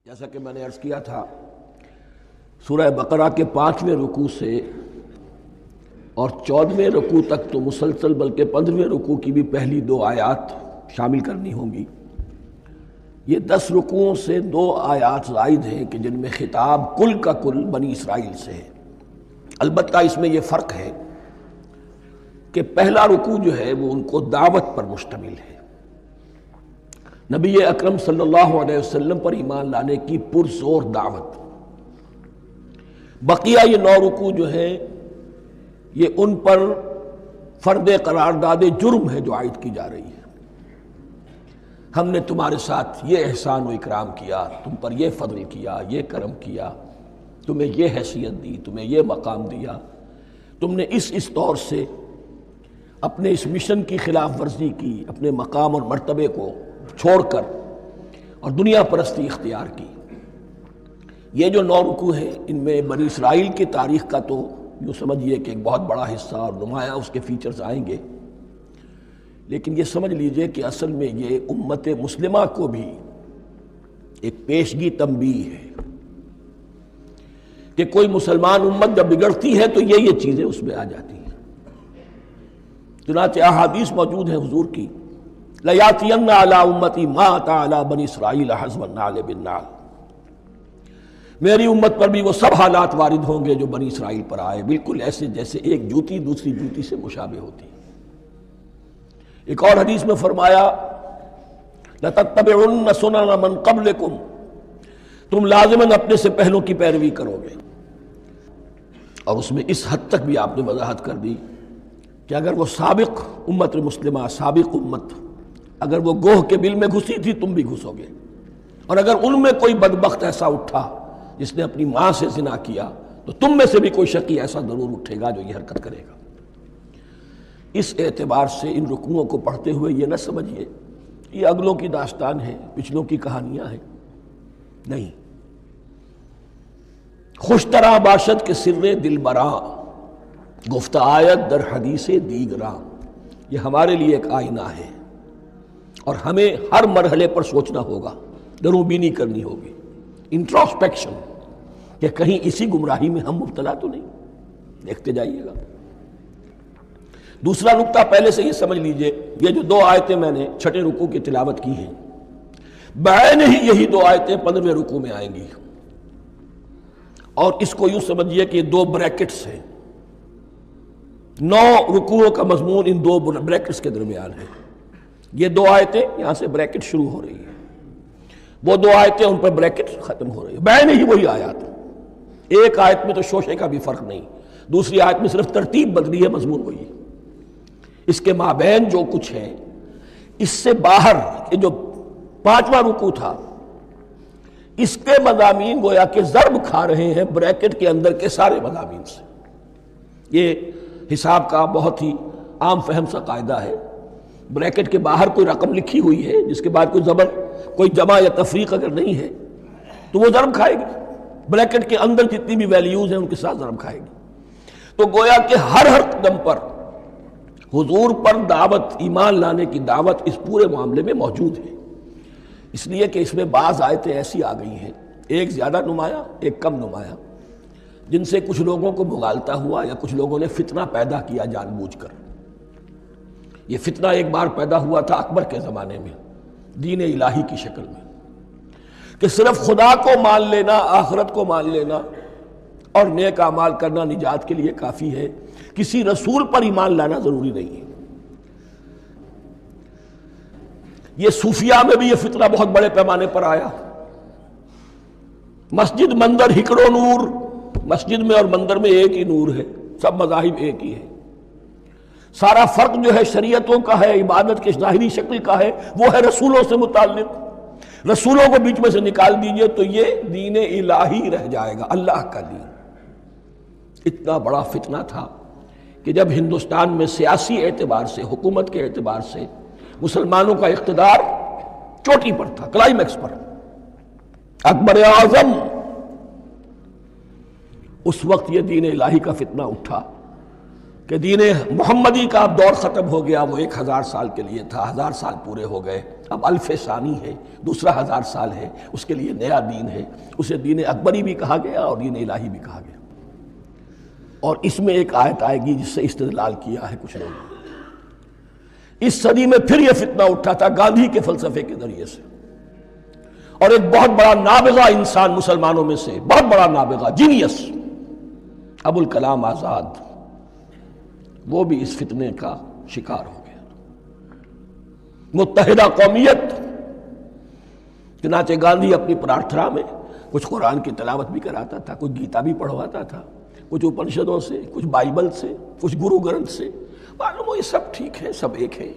جیسا کہ میں نے عرض کیا تھا، سورہ بقرہ کے 5ویں رکوع سے اور 14ویں رکوع تک تو مسلسل، بلکہ 15ویں رکوع کی بھی پہلی 2 آیات شامل کرنی ہوں گی۔ یہ 10 رکوعوں سے 2 آیات زائد ہیں کہ جن میں خطاب کل کا کل بنی اسرائیل سے ہے۔ البتہ اس میں یہ فرق ہے کہ پہلا رکوع جو ہے وہ ان کو دعوت پر مشتمل ہے، نبی اکرم صلی اللہ علیہ وسلم پر ایمان لانے کی پرزور دعوت۔ بقیہ یہ 9 رکوع جو ہے یہ ان پر فرد قرارداد جرم ہے جو عائد کی جا رہی ہے۔ ہم نے تمہارے ساتھ یہ احسان و اکرام کیا، تم پر یہ فضل کیا، یہ کرم کیا، تمہیں یہ حیثیت دی، تمہیں یہ مقام دیا، تم نے اس طور سے اپنے اس مشن کی خلاف ورزی کی، اپنے مقام اور مرتبے کو چھوڑ کر اور دنیا پرستی اختیار کی۔ یہ جو 9 رکوع ہیں ان میں بنی اسرائیل کی تاریخ کا تو یوں سمجھیے کہ ایک بہت بڑا حصہ اور نمایاں اس کے فیچرز آئیں گے، لیکن یہ سمجھ لیجئے کہ اصل میں یہ امت مسلمہ کو بھی ایک پیشگی تنبیہ ہے کہ کوئی مسلمان امت جب بگڑتی ہے تو یہ چیزیں اس میں آ جاتی ہیں۔ چنانچہ احادیث موجود ہیں حضور کی، لَيَأْتِيَنَّ عَلَىٰ أُمَّتِي مَا أَتَىٰ عَلَىٰ بَنِي إِسْرَائِيلَ حَزْوَ النَّعْلِ بِالنَّعْلِ۔ میری امت پر بھی وہ سب حالات وارد ہوں گے جو بنی اسرائیل پر آئے، بالکل ایسے جیسے ایک جوتی دوسری جوتی سے مشابہ ہوتی ہے۔ ایک اور حدیث میں فرمایا لَتَتَّبِعُنَّ سُنَنَ مَنْ قَبْلِكُمْ، تم لازماً اپنے سے پہلوں کی پیروی کرو گے۔ اور اس میں اس حد تک بھی آپ نے وضاحت کر دی کہ اگر وہ سابق امت مسلمہ، سابق امت اگر وہ گوہ کے بل میں گھسی تھی، تم بھی گھسو گے، اور اگر ان میں کوئی بدبخت ایسا اٹھا جس نے اپنی ماں سے زنا کیا تو تم میں سے بھی کوئی شقی ایسا ضرور اٹھے گا جو یہ حرکت کرے گا۔ اس اعتبار سے ان رکوعوں کو پڑھتے ہوئے یہ نہ سمجھیے یہ اگلوں کی داستان ہے، پچھلوں کی کہانیاں ہیں، نہیں۔ خوش طرح باشد کے سر دل براں، گفت آیت در حدیث دیگراں، یہ ہمارے لیے ایک آئینہ ہے اور ہمیں ہر مرحلے پر سوچنا ہوگا، دروں بینی کرنی ہوگی، انٹروسپیکشن، کہ کہیں اسی گمراہی میں ہم مبتلا تو نہیں۔ دیکھتے جائیے گا۔ دوسرا نقطہ پہلے سے یہ سمجھ لیجئے، یہ جو 2 آیتیں میں نے 6 رکوع کی تلاوت کی ہیں، بعین ہی یہی 2 آیتیں 15ویں رکوع میں آئیں گی، اور اس کو یوں سمجھیے کہ یہ 2 بریکٹس ہیں۔ 9 رکوعوں کا مضمون ان 2 بریکٹس کے درمیان ہے۔ یہ 2 آیتیں یہاں سے بریکٹ شروع ہو رہی ہیں، وہ 2 آیتیں ان پر بریکٹ ختم ہو رہی ہیں، بعین ہی وہی آیات۔ ایک آیت میں تو شوشے کا بھی فرق نہیں، دوسری آیت میں صرف ترتیب بدلی ہے، مضمون وہی ہے۔ اس کے مابین جو کچھ ہے، اس سے باہر یہ جو 5واں رکوع تھا، اس کے مضامین گویا کہ ضرب کھا رہے ہیں بریکٹ کے اندر کے سارے مضامین سے۔ یہ حساب کا بہت ہی عام فہم سا قاعدہ ہے، بریکٹ کے باہر کوئی رقم لکھی ہوئی ہے جس کے بعد کوئی زبر، کوئی جمع یا تفریق اگر نہیں ہے تو وہ ضرب کھائے گی، بریکٹ کے اندر جتنی بھی ویلیوز ہیں ان کے ساتھ ضرب کھائے گی۔ تو گویا کہ ہر قدم پر حضور پر دعوت، ایمان لانے کی دعوت اس پورے معاملے میں موجود ہے، اس لیے کہ اس میں بعض آیتیں ایسی آ گئی ہیں، ایک زیادہ نمایاں ایک کم نمایاں، جن سے کچھ لوگوں کو بھگالتا ہوا یا کچھ لوگوں نے فتنہ پیدا کیا جان بوجھ کر۔ یہ فتنہ ایک بار پیدا ہوا تھا اکبر کے زمانے میں، دین الہی کی شکل میں، کہ صرف خدا کو مان لینا، آخرت کو مان لینا اور نیک اعمال کرنا نجات کے لیے کافی ہے، کسی رسول پر ایمان لانا ضروری نہیں ہے۔ یہ صوفیاء میں بھی یہ فتنہ بہت بڑے پیمانے پر آیا۔ مسجد مندر ہکڑو نور، مسجد میں اور مندر میں ایک ہی نور ہے، سب مذاہب ایک ہی ہے، سارا فرق جو ہے شریعتوں کا ہے، عبادت کے ظاہری شکل کا ہے، وہ ہے رسولوں سے متعلق۔ رسولوں کو بیچ میں سے نکال دیجئے تو یہ دین الہی رہ جائے گا، اللہ کا دین۔ اتنا بڑا فتنہ تھا کہ جب ہندوستان میں سیاسی اعتبار سے، حکومت کے اعتبار سے مسلمانوں کا اقتدار چوٹی پر تھا، کلائمیکس پر، اکبر اعظم، اس وقت یہ دین الہی کا فتنہ اٹھا کہ دین محمدی کا اب دور ختم ہو گیا، وہ 1000 سال کے لیے تھا، 1000 سال پورے ہو گئے، اب الف ثانی ہے، دوسرا 1000 سال ہے، اس کے لیے نیا دین ہے، اسے دین اکبری بھی کہا گیا اور دین الہی بھی کہا گیا۔ اور اس میں ایک آیت آئے گی جس سے استدلال کیا ہے کچھ لوگوں نے۔ اس صدی میں پھر یہ فتنہ اٹھا تھا گاندھی کے فلسفے کے ذریعے سے، اور ایک بہت بڑا نابغہ انسان مسلمانوں میں سے، بہت بڑا نابغہ جینیس ابوالکلام آزاد، وہ بھی اس فتنے کا شکار ہو گیا۔ متحدہ قومیت، چنانچہ گاندھی اپنی پرارتھنا میں کچھ قرآن کی تلاوت بھی کراتا تھا، کچھ گیتا بھی پڑھواتا تھا، کچھ اپنشدوں سے، کچھ بائبل سے، کچھ گرو گرنتھ سے۔ معلوم ہو یہ سب ٹھیک ہے، سب ایک ہے،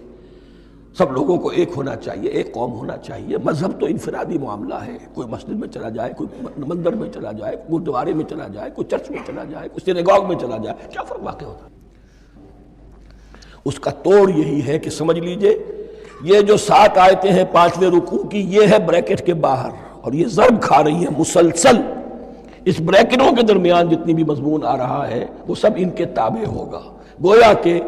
سب لوگوں کو ایک ہونا چاہیے، ایک قوم ہونا چاہیے۔ مذہب تو انفرادی معاملہ ہے، کوئی مسجد میں چلا جائے، کوئی مندر میں چلا جائے، کوئی گردوارے میں چلا جائے، کوئی چرچ میں چلا جائے، کوئی سینیگاگ میں چلا جائے، کیا فرق واقع ہوتا ہے؟ اس کا توڑ یہی ہے کہ سمجھ لیجئے یہ جو 7 آیتیں ہیں 5ویں رکوع کی، یہ ہے بریکٹ کے باہر، اور یہ ضرب کھا رہی ہے مسلسل۔ اس بریکٹوں کے درمیان جتنی بھی مضمون آ رہا ہے وہ سب ان کے تابع ہوگا۔ گویا کہ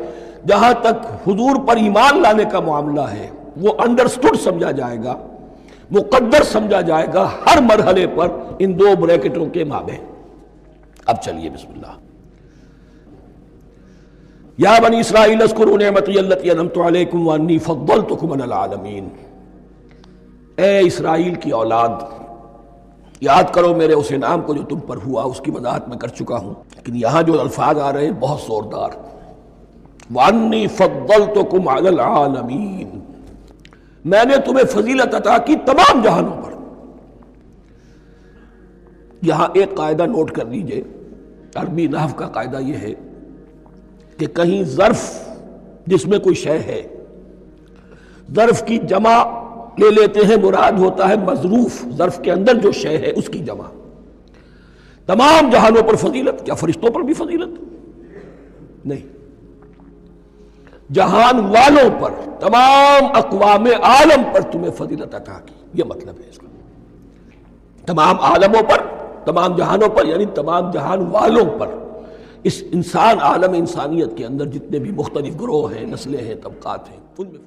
جہاں تک حضور پر ایمان لانے کا معاملہ ہے وہ انڈرسٹوڈ سمجھا جائے گا، مقدر سمجھا جائے گا ہر مرحلے پر ان 2 بریکٹوں کے مابین۔ اب چلیے بسم اللہ۔ یا بنی اسرائیل اذکروا نعمتی التی انعمت علیکم وانی فضلتکم علی العالمین۔ اے اسرائیل کی اولاد، یاد کرو میرے اس انعام کو جو تم پر ہوا، اس کی وضاحت میں کر چکا ہوں، لیکن یہاں جو الفاظ آ رہے ہیں بہت زوردار۔ وانی فضلتکم علی العالمین، میں نے تمہیں فضیلت عطا کی تمام جہانوں پر۔ یہاں ایک قاعدہ نوٹ کر لیجئے، عربی نحو کا قاعدہ یہ ہے کہ کہیں ظرف جس میں کوئی شے ہے، ظرف کی جمع لے لیتے ہیں، مراد ہوتا ہے مظروف، ظرف کے اندر جو شے ہے اس کی جمع۔ تمام جہانوں پر فضیلت، کیا فرشتوں پر بھی فضیلت؟ نہیں، جہان والوں پر، تمام اقوام عالم پر تمہیں فضیلت عطا کی، یہ مطلب ہے اس کا۔ تمام عالموں پر، تمام جہانوں پر، یعنی تمام جہان والوں پر۔ اس انسان عالم انسانیت کے اندر جتنے بھی مختلف گروہ ہیں، نسلیں ہیں، طبقات ہیں، ان میں